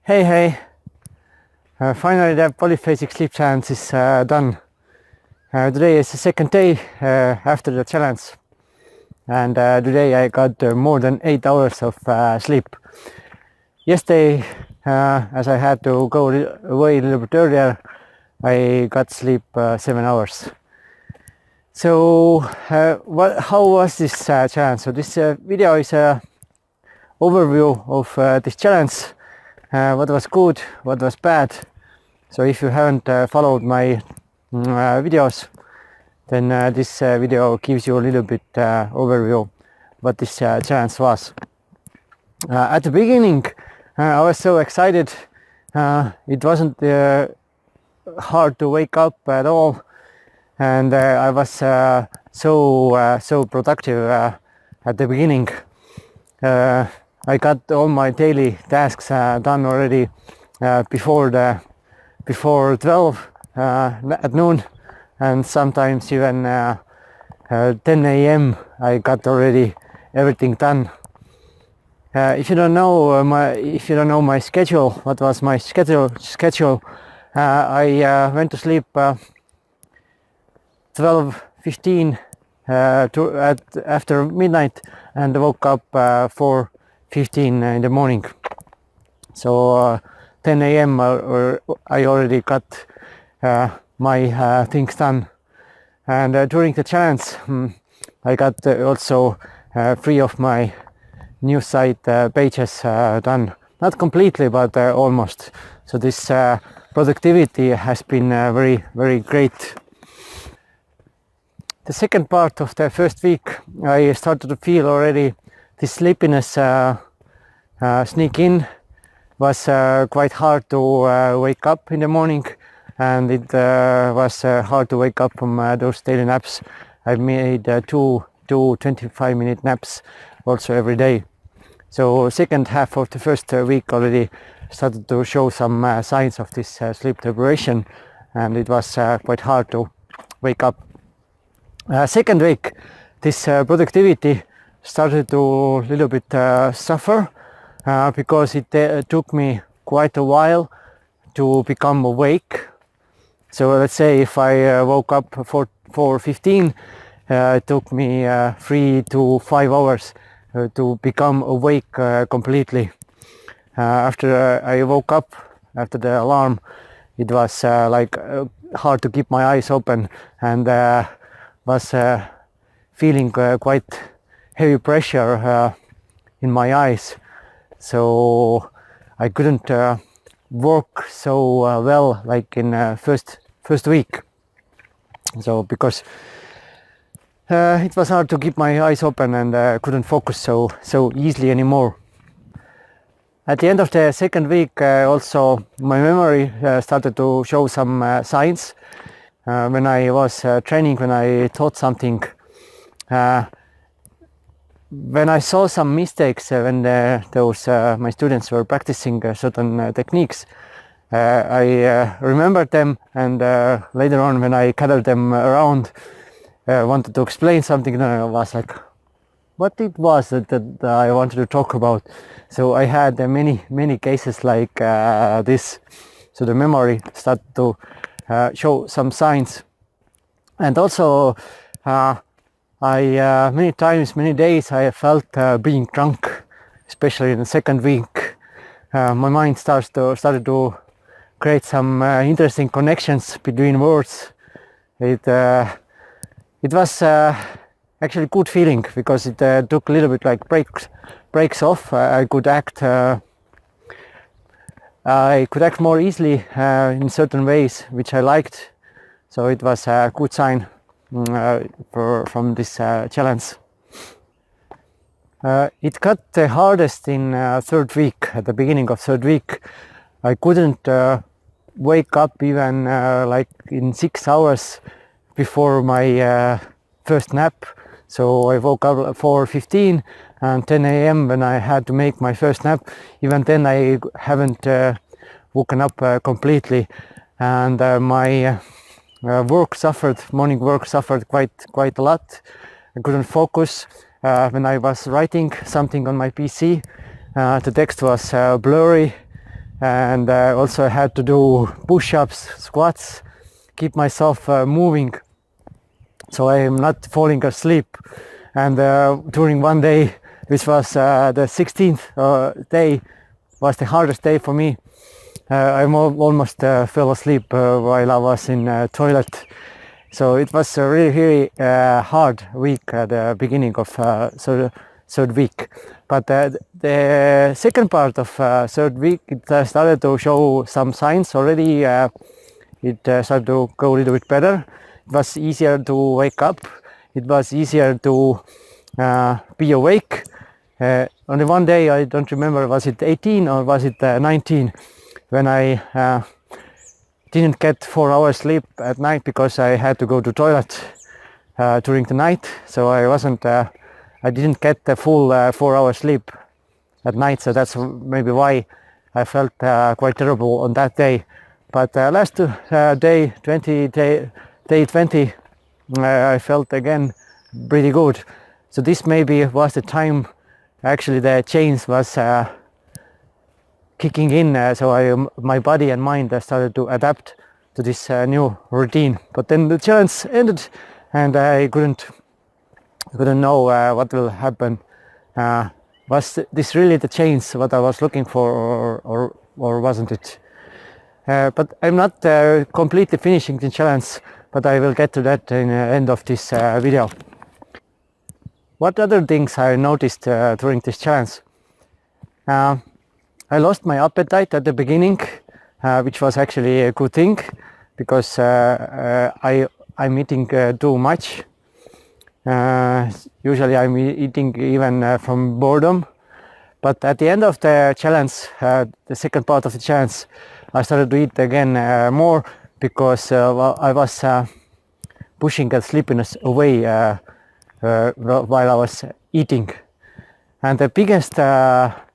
Hey, finally the Polyphasic sleep challenge is done. Today is the second day after the challenge, and today I got more than 8 hours of sleep. Yesterday, as I had to go away a little bit earlier, I got sleep 7 hours. So how was this challenge? So this video is an overview of this challenge. What was good, what was bad. So if you haven't followed my videos, then this video gives you a little bit overview what this challenge was. At the beginning, I was so excited. It wasn't hard to wake up at all, and I was so productive at the beginning. I got all my daily tasks done already before 12 at noon, and sometimes even 10 a.m. I got already everything done. If you don't know my schedule, what was my schedule? I went to sleep 12:15 after midnight and woke up 4:15 in the morning. So 10 a.m. I already got my things done, and during the challenge I got also 3 of my news site pages done, not completely but almost. So this productivity has been very great. The second part of the first week, I started to feel already this sleepiness sneak in. Was quite hard to wake up in the morning, and it was hard to wake up from those daily naps. I made two 25-minute naps also every day. So second half of the first week already started to show some signs of this sleep deprivation, and it was quite hard to wake up. Second week, this productivity started to a little bit suffer because it took me quite a while to become awake. So let's say if I woke up 4:15, it took me 3 to 5 hours to become awake completely. After I woke up, after the alarm, it was hard to keep my eyes open, and was feeling quite heavy pressure in my eyes. So I couldn't work so well like in first week. So because it was hard to keep my eyes open, and couldn't focus so easily anymore. At the end of the second week, also my memory started to show some signs. When I was training, when I taught something, when I saw some mistakes when those my students were practicing certain techniques, I remembered them, and later on when I gathered them around, wanted to explain something, then I was like, what it was that I wanted to talk about. So I had many cases like this. So the memory started to show some signs, and also many days I felt being drunk, especially in the second week. My mind started to create some interesting connections between words. It was actually a good feeling, because it took a little bit like breaks off. I could act more easily in certain ways, which I liked. So it was a good sign from this challenge. It got the hardest in third week. At the beginning of third week, I couldn't wake up even like in 6 hours before my first nap. So I woke up at 4:15 and 10 a.m. when I had to make my first nap. Even then I haven't woken up completely, and my morning work suffered quite a lot. I couldn't focus. When I was writing something on my PC, the text was blurry, and also had to do push-ups, squats, keep myself moving so I am not falling asleep. And during one day, which was the 16th day, was the hardest day for me. I almost fell asleep while I was in toilet. So it was a really hard week at the beginning of third week. But the second part of third week, it started to show some signs already. It started to go a little bit better. It was easier to wake up. It was easier to be awake. On the one day, I don't remember, was it 18 or was it 19, when I didn't get 4 hours sleep at night because I had to go to toilet during the night. So I didn't get the full 4 hours sleep at night. So that's maybe why I felt quite terrible on that day. But last day 20, I felt again pretty good. So this maybe was the time actually the change was kicking in, so my body and mind started to adapt to this new routine. But then the challenge ended, and I couldn't know what will happen. Was this really the change what I was looking for, or wasn't it? But I'm not completely finishing the challenge, but I will get to that in the end of this video. What other things I noticed during this challenge? I lost my appetite at the beginning, which was actually a good thing, because I'm eating too much. Usually I'm eating even from boredom. But at the end of the challenge, the second part of the challenge, I started to eat again more, because I was pushing the sleepiness away while I was eating. And the biggest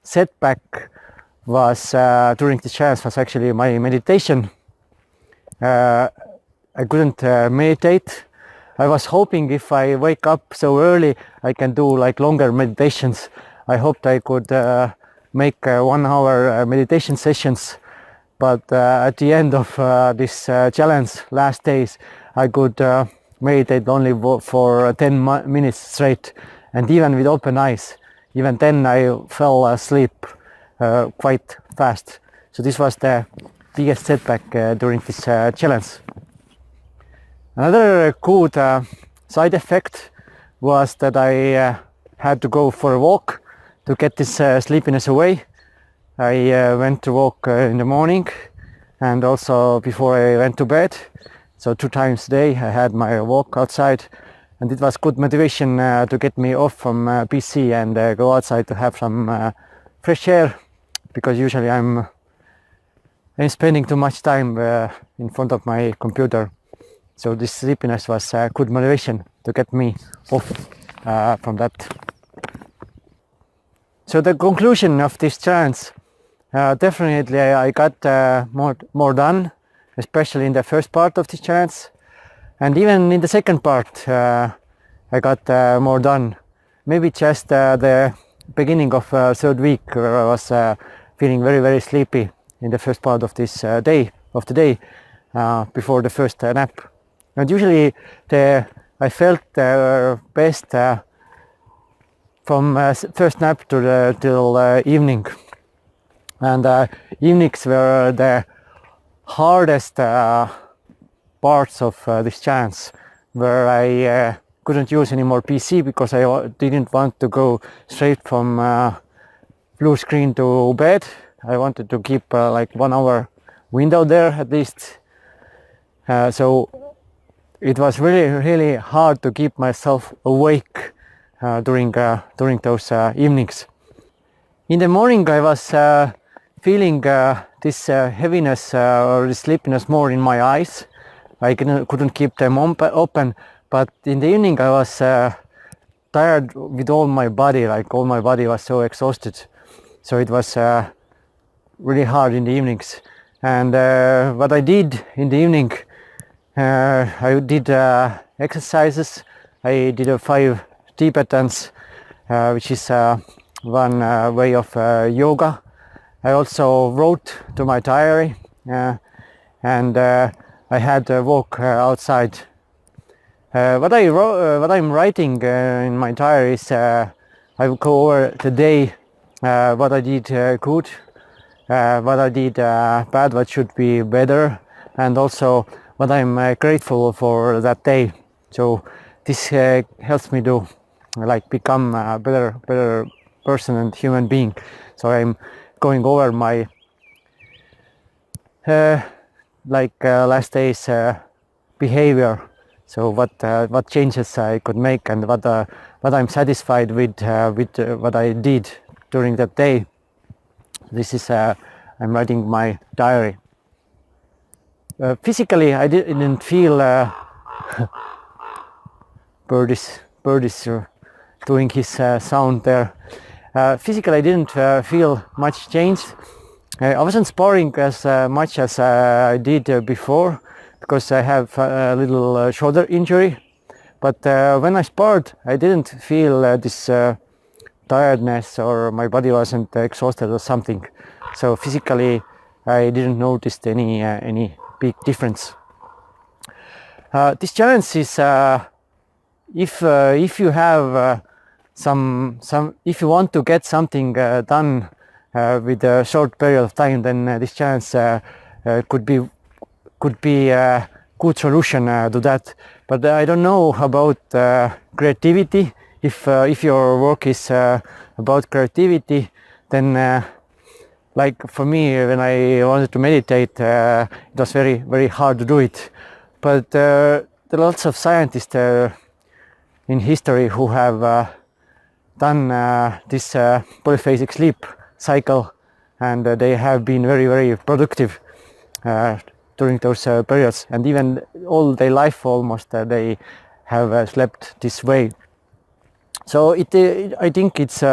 setback was during the challenge was actually my meditation. I couldn't meditate. I was hoping if I wake up so early, I can do like longer meditations. I hoped I could make 1 hour meditation sessions. But at the end of this challenge, last days, I could meditate only for 10 minutes straight, and even with open eyes. Even then I fell asleep quite fast. So this was the biggest setback during this challenge. Another good side effect was that I had to go for a walk to get this sleepiness away. I went to walk in the morning and also before I went to bed. So 2 times a day I had my walk outside, and it was good motivation to get me off from PC and go outside to have some fresh air, because usually I'm spending too much time in front of my computer. So this sleepiness was good motivation to get me off from that. So the conclusion of this challenge, definitely I got more done, especially in the first part of the challenge, and even in the second part I got more done. Maybe just the beginning of third week, where I was feeling very sleepy in the first part of this day before the first nap. And usually I felt best from first nap till evening, and evenings were the hardest parts of this challenge, where I couldn't use any more PC because I didn't want to go straight from blue screen to bed. I wanted to keep like 1 hour window there at least. So it was really hard to keep myself awake during those evenings. In the morning I was feeling this heaviness or the sleepiness more in my eyes. I couldn't keep them open, but in the evening I was tired with all my body, like all my body was so exhausted. So it was really hard in the evenings. And what I did in the evening, I did exercises. I did 5 Tibetans, which is one way of yoga. I also wrote to my diary, and I had a walk outside. What I'm writing in my diary is I will go over the day, what I did good, what I did bad, what should be better, and also what I'm grateful for that day. So this helps me to like become a better person and human being. So I'm going over my last day's behavior. So what changes I could make, and what I'm satisfied with what I did during that day. This is I'm writing my diary. Physically, I didn't feel bird is doing his sound there. Physically, I didn't feel much change. I wasn't sparring as much as I did before, because I have a little shoulder injury. But when I sparred, I didn't feel this tiredness, or my body wasn't exhausted or something. So physically, I didn't notice any big difference. This challenge is if you have if you want to get something done with a short period of time, then this challenge could be a good solution to that. But I don't know about creativity. If your work is about creativity, then like for me, when I wanted to meditate, it was very hard to do it. But there are lots of scientists in history who have done this polyphasic sleep cycle, and they have been very productive during those periods, and even all their life almost they have slept this way. So I think it's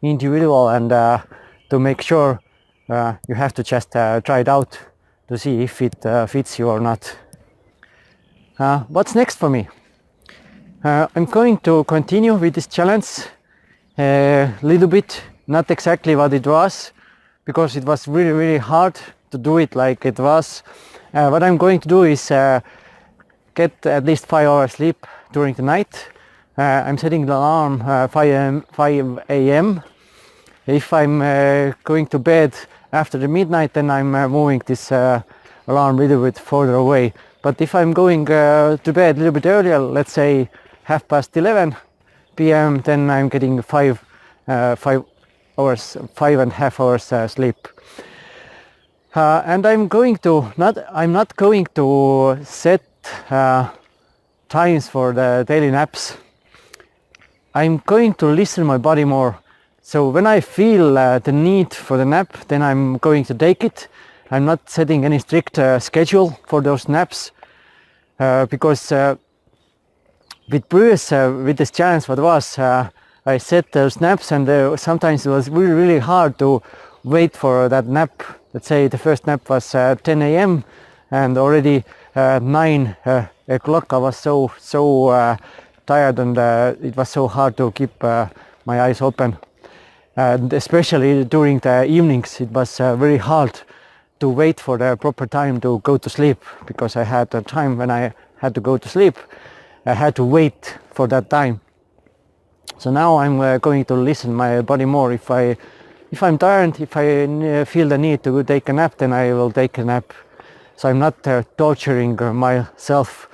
individual, and to make sure you have to just try it out to see if it fits you or not. What's next for me? I'm going to continue with this challenge a little bit, not exactly what it was, because it was really hard to do it like it was. What I'm going to do is get at least 5 hours sleep during the night. I'm setting the alarm 5 a.m. If I'm going to bed after the midnight, then I'm moving this alarm a little bit further away. But if I'm going to bed a little bit earlier, let's say 11:30 p.m., then I'm getting 5.5 hours sleep. And I'm not going to set times for the daily naps. I'm going to listen to my body more. So when I feel the need for the nap, then I'm going to take it. I'm not setting any strict schedule for those naps, because with this challenge, what was I set those naps, and sometimes it was really hard to wait for that nap. Let's say the first nap was 10 a.m. and already 9 o'clock I was so tired, and it was so hard to keep my eyes open. And especially during the evenings, it was very hard to wait for the proper time to go to sleep, because I had a time when I had to go to sleep. I had to wait for that time. So now I'm going to listen my body more. If I'm tired, if I feel the need to take a nap, then I will take a nap. So I'm not torturing myself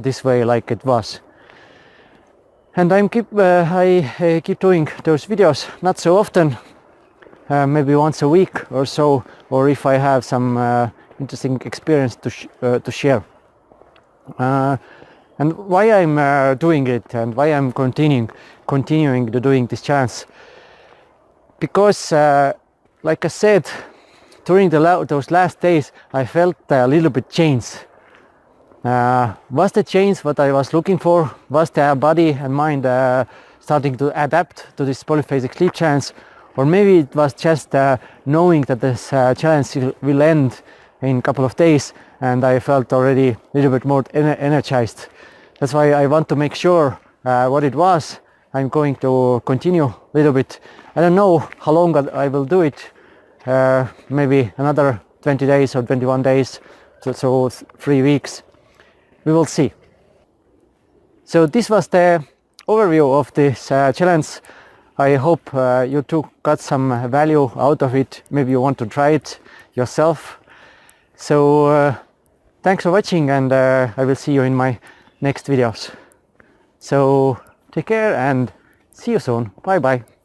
this way like it was. And I keep doing those videos, not so often, maybe once a week or so, or if I have some interesting experience to share. And why I'm doing it, and why I'm continuing to doing this challenge, because like I said, during those last days I felt a little bit change. Was the change what I was looking for? Was the body and mind starting to adapt to this polyphasic sleep challenge? Or maybe it was just knowing that this challenge will end in a couple of days, and I felt already a little bit more energized. That's why I want to make sure what it was. I'm going to continue a little bit. I don't know how long I will do it. maybe another 20 days or 21 days, so 3 weeks. We will see. So this was the overview of this challenge. I hope you too got some value out of it. Maybe you want to try it yourself. So thanks for watching, and I will see you in my next videos. So take care and see you soon. Bye bye.